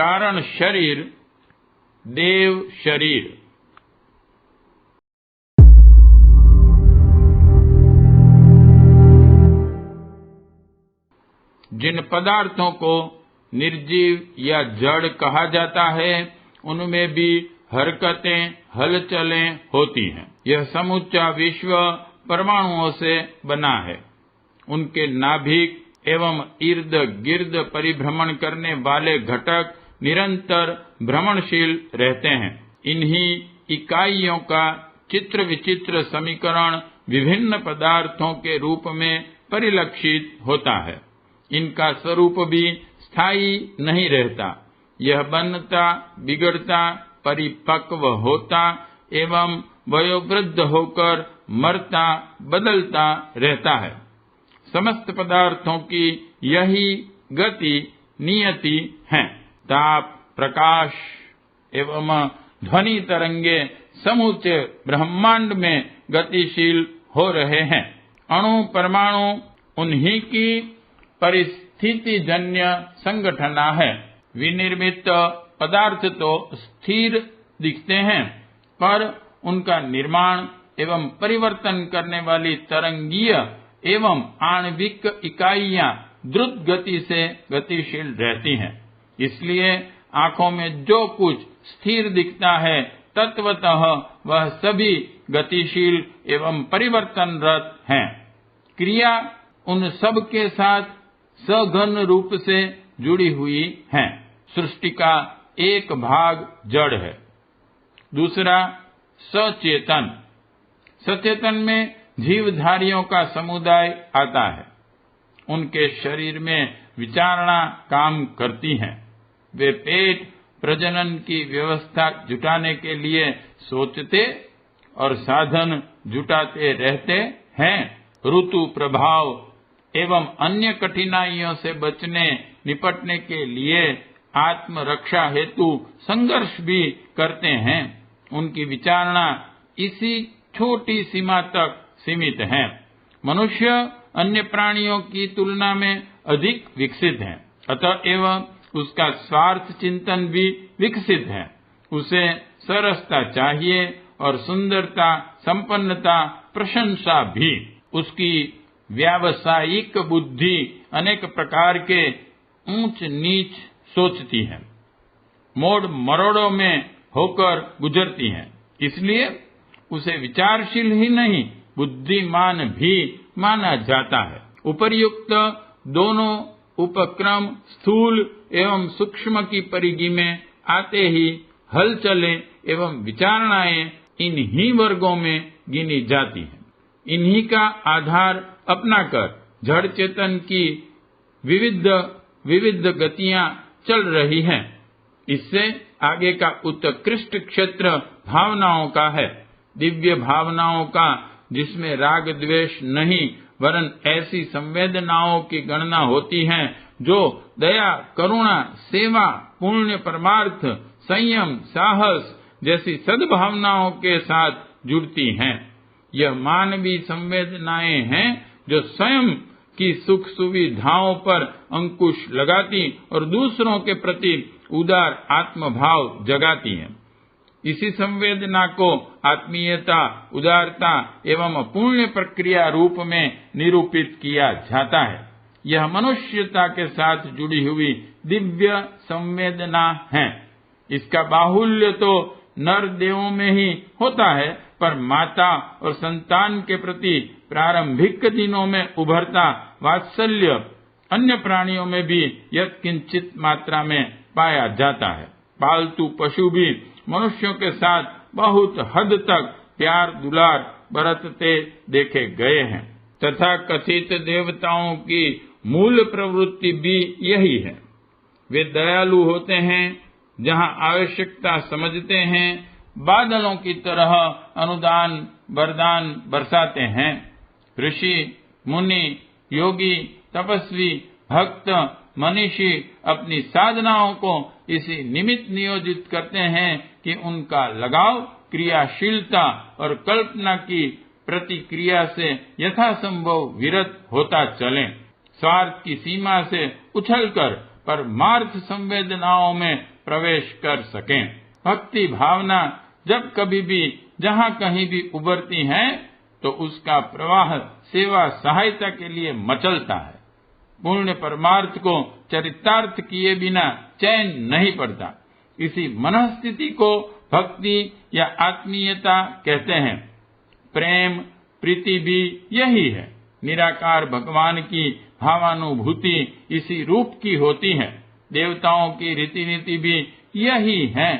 कारण शरीर देव शरीर। जिन पदार्थों को निर्जीव या जड़ कहा जाता है उनमें भी हरकतें हलचलें होती हैं। यह समूचा विश्व परमाणुओं से बना है। उनके नाभिक एवं इर्द गिर्द परिभ्रमण करने वाले घटक निरंतर भ्रमणशील रहते हैं। इन्हीं इकाइयों का चित्र विचित्र समीकरण विभिन्न पदार्थों के रूप में परिलक्षित होता है। इनका स्वरूप भी स्थायी नहीं रहता। यह बनता, बिगड़ता, परिपक्व होता एवं वयोवृद्ध होकर मरता, बदलता रहता है। समस्त पदार्थों की यही गति नियति है। ताप, प्रकाश एवं ध्वनि तरंगे समूचे ब्रह्मांड में गतिशील हो रहे हैं। अणु परमाणु उन्हीं की परिस्थितिजन्य संगठना है। विनिर्मित पदार्थ तो स्थिर दिखते हैं, पर उनका निर्माण एवं परिवर्तन करने वाली तरंगीय एवं आणविक इकाइयां द्रुत गति से गतिशील रहती हैं। इसलिए आंखों में जो कुछ स्थिर दिखता है तत्वतः वह सभी गतिशील एवं परिवर्तनरत हैं। क्रिया उन सब के साथ सघन रूप से जुड़ी हुई है। सृष्टि का एक भाग जड़ है, दूसरा सचेतन। सचेतन में जीवधारियों का समुदाय आता है। उनके शरीर में विचारणा काम करती है। वे पेट प्रजनन की व्यवस्था जुटाने के लिए सोचते और साधन जुटाते रहते हैं। ऋतु प्रभाव एवं अन्य कठिनाइयों से बचने निपटने के लिए आत्मरक्षा हेतु संघर्ष भी करते हैं। उनकी विचारणा इसी छोटी सीमा तक सीमित है। मनुष्य अन्य प्राणियों की तुलना में अधिक विकसित है, अतएव उसका स्वार्थ चिंतन भी विकसित है। उसे सरसता चाहिए और सुंदरता, संपन्नता, प्रशंसा भी। उसकी व्यावसायिक बुद्धि अनेक प्रकार के ऊंच नीच सोचती है, मोड़ मरोड़ों में होकर गुजरती है। इसलिए उसे विचारशील ही नहीं बुद्धिमान भी माना जाता है। उपर्युक्त दोनों उपक्रम स्थूल एवं सूक्ष्म की परिधि में आते ही हलचलें एवं विचारणाएं इन्हीं वर्गों में गिनी जाती हैं। इन्हीं का आधार अपनाकर जड़ चेतन की विविध गतियां चल रही हैं। इससे आगे का उत्कृष्ट क्षेत्र भावनाओं का है। दिव्य भावनाओं का, जिसमें राग द्वेष नहीं वरन ऐसी संवेदनाओं की गणना होती है जो दया, करुणा, सेवा, पुण्य, परमार्थ, संयम, साहस जैसी सद्भावनाओं के साथ जुड़ती हैं। यह मानवीय संवेदनाएं हैं जो स्वयं की सुख सुविधाओं पर अंकुश लगाती और दूसरों के प्रति उदार आत्मभाव जगाती हैं। इसी संवेदना को आत्मीयता, उदारता एवं पुण्य प्रक्रिया रूप में निरूपित किया जाता है। यह मनुष्यता के साथ जुड़ी हुई दिव्य संवेदना है। इसका बाहुल्य तो नर देवों में ही होता है, पर माता और संतान के प्रति प्रारंभिक दिनों में उभरता वात्सल्य अन्य प्राणियों में भी यत्किंचित मात्रा में पाया जाता है। पालतू पशु भी मनुष्यों के साथ बहुत हद तक प्यार दुलार बरतते देखे गए हैं। तथा कथित देवताओं की मूल प्रवृत्ति भी यही है। वे दयालु होते हैं, जहाँ आवश्यकता समझते हैं, बादलों की तरह अनुदान वरदान बरसाते हैं। ऋषि, मुनि, योगी, तपस्वी, भक्त, मनीषी अपनी साधनाओं को इसी निमित्त नियोजित करते हैं कि उनका लगाव क्रियाशीलता और कल्पना की प्रतिक्रिया से यथासंभव विरत होता चले। स्वार्थ की सीमा से उछलकर परमार्थ संवेदनाओं में प्रवेश कर सकें। भक्ति भावना जब कभी भी जहाँ कहीं भी उभरती है तो उसका प्रवाह सेवा सहायता के लिए मचलता है। पूर्ण परमार्थ को चरितार्थ किए बिना चैन नहीं पड़ता। इसी मनस्थिति को भक्ति या आत्मीयता कहते हैं। प्रेम प्रीति भी यही है। निराकार भगवान की भावानुभूति इसी रूप की होती है। देवताओं की रीति नीति भी यही है।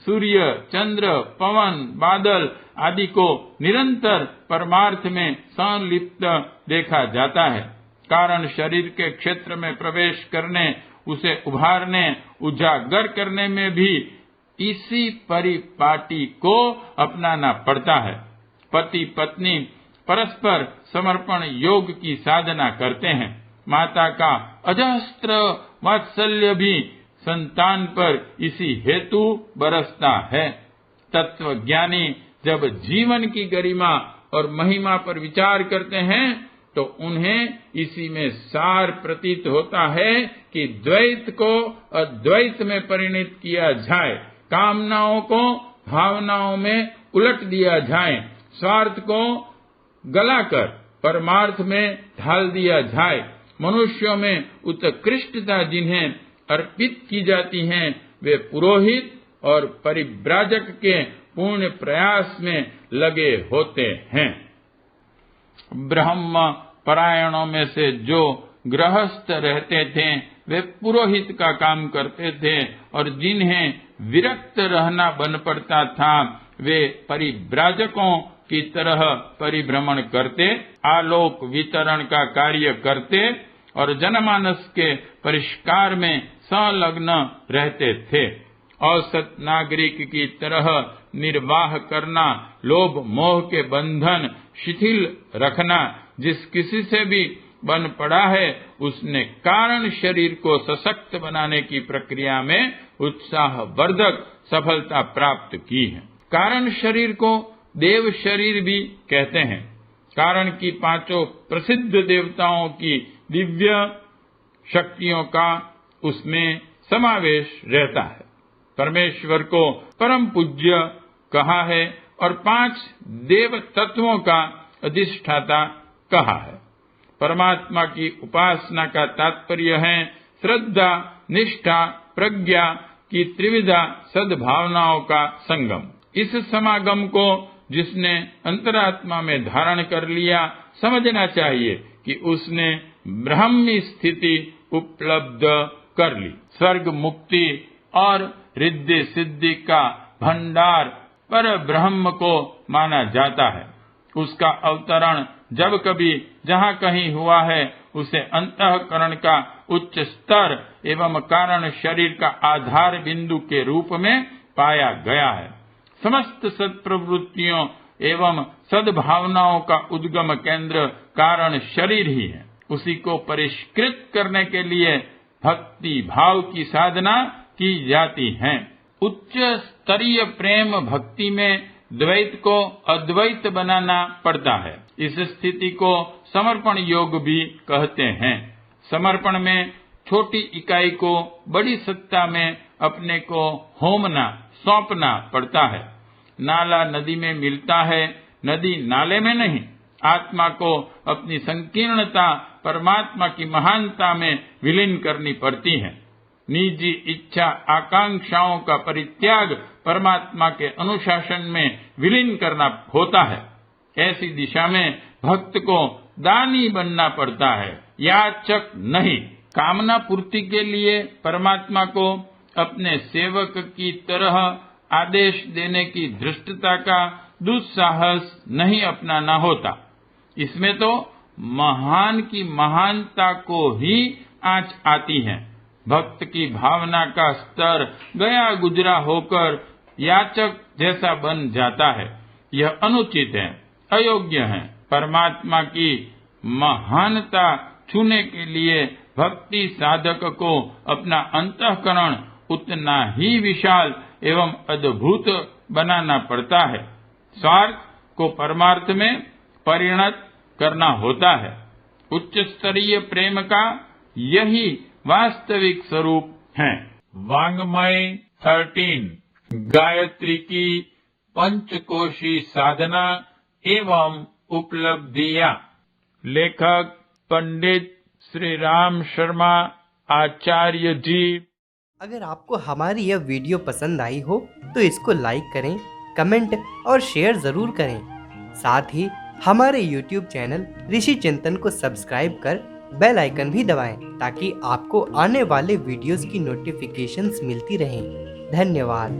सूर्य चंद्र पवन बादल आदि को निरंतर परमार्थ में संलिप्त देखा जाता है। कारण शरीर के क्षेत्र में प्रवेश करने, उसे उभारने उजागर करने में भी इसी परिपाटी को अपनाना पड़ता है। पति पत्नी परस्पर समर्पण योग की साधना करते हैं। माता का अजस्त्र वात्सल्य भी संतान पर इसी हेतु बरसता है। तत्वज्ञानी जब जीवन की गरिमा और महिमा पर विचार करते हैं तो उन्हें इसी में सार प्रतीत होता है कि द्वैत को अद्वैत में परिणत किया जाए, कामनाओं को भावनाओं में उलट दिया जाए, स्वार्थ को गलाकर परमार्थ में ढाल दिया जाए। मनुष्यों में उत्कृष्टता जिन्हें अर्पित की जाती हैं वे पुरोहित और परिव्राजक के पूर्ण प्रयास में लगे होते हैं। ब्रह्म परायणों में से जो गृहस्थ रहते थे वे पुरोहित का काम करते थे और जिन्हें विरक्त रहना बन पड़ता था वे परिव्राजकों की तरह परिभ्रमण करते, आलोक वितरण का कार्य करते और जनमानस के परिष्कार में संलग्न रहते थे। औसत नागरिक की तरह निर्वाह करना, लोभ मोह के बंधन शिथिल रखना, जिस किसी से भी बन पड़ा है उसने कारण शरीर को सशक्त बनाने की प्रक्रिया में उत्साहवर्धक सफलता प्राप्त की है। कारण शरीर को देव शरीर भी कहते हैं। कारण की पांचों प्रसिद्ध देवताओं की दिव्य शक्तियों का उसमें समावेश रहता है। परमेश्वर को परम पूज्य कहा है और 5 देव तत्वों का अधिष्ठाता कहा है। परमात्मा की उपासना का तात्पर्य है श्रद्धा निष्ठा प्रज्ञा की त्रिविधा सद्भावनाओं का संगम। इस समागम को जिसने अंतरात्मा में धारण कर लिया समझना चाहिए कि उसने ब्रह्मी स्थिति उपलब्ध कर ली। स्वर्ग मुक्ति और रिद्धि सिद्धि का भंडार पर ब्रह्म को माना जाता है। उसका अवतरण जब कभी जहाँ कहीं हुआ है उसे अंतःकरण का उच्च स्तर एवं कारण शरीर का आधार बिंदु के रूप में पाया गया है। समस्त सत्प्रवृत्तियों एवं सद्भावनाओं का उद्गम केंद्र कारण शरीर ही है। उसी को परिष्कृत करने के लिए भक्ति भाव की साधना की जाती है। उच्च स्तरीय प्रेम भक्ति में द्वैत को अद्वैत बनाना पड़ता है। इस स्थिति को समर्पण योग भी कहते हैं। समर्पण में छोटी इकाई को बड़ी सत्ता में अपने को होमना सौंपना पड़ता है। नाला नदी में मिलता है, नदी नाले में नहीं। आत्मा को अपनी संकीर्णता परमात्मा की महानता में विलीन करनी पड़ती है। निजी इच्छा आकांक्षाओं का परित्याग परमात्मा के अनुशासन में विलीन करना होता है। ऐसी दिशा में भक्त को दानी बनना पड़ता है, याचक नहीं। कामना पूर्ति के लिए परमात्मा को अपने सेवक की तरह आदेश देने की धृष्टता का दुस्साहस नहीं अपनाना होता। इसमें तो महान की महानता को ही आंच आती है। भक्त की भावना का स्तर गया गुजरा होकर याचक जैसा बन जाता है। यह अनुचित है, अयोग्य है। परमात्मा की महानता छूने के लिए भक्ति साधक को अपना अंतःकरण उतना ही विशाल एवं अद्भुत बनाना पड़ता है। स्वार्थ को परमार्थ में परिणत करना होता है। उच्च स्तरीय प्रेम का यही वास्तविक स्वरूप हैं। वांग्मय 13 गायत्री की पंचकोशी साधना एवं उपलब्धियां। लेखक पंडित श्री राम शर्मा आचार्य जी। अगर आपको हमारी यह वीडियो पसंद आई हो तो इसको लाइक करें, कमेंट और शेयर ज़रूर करें। साथ ही हमारे YouTube चैनल ऋषि चिंतन को सब्सक्राइब कर बेल आइकन भी दबाएं ताकि आपको आने वाले वीडियोस की नोटिफिकेशंस मिलती रहें। धन्यवाद।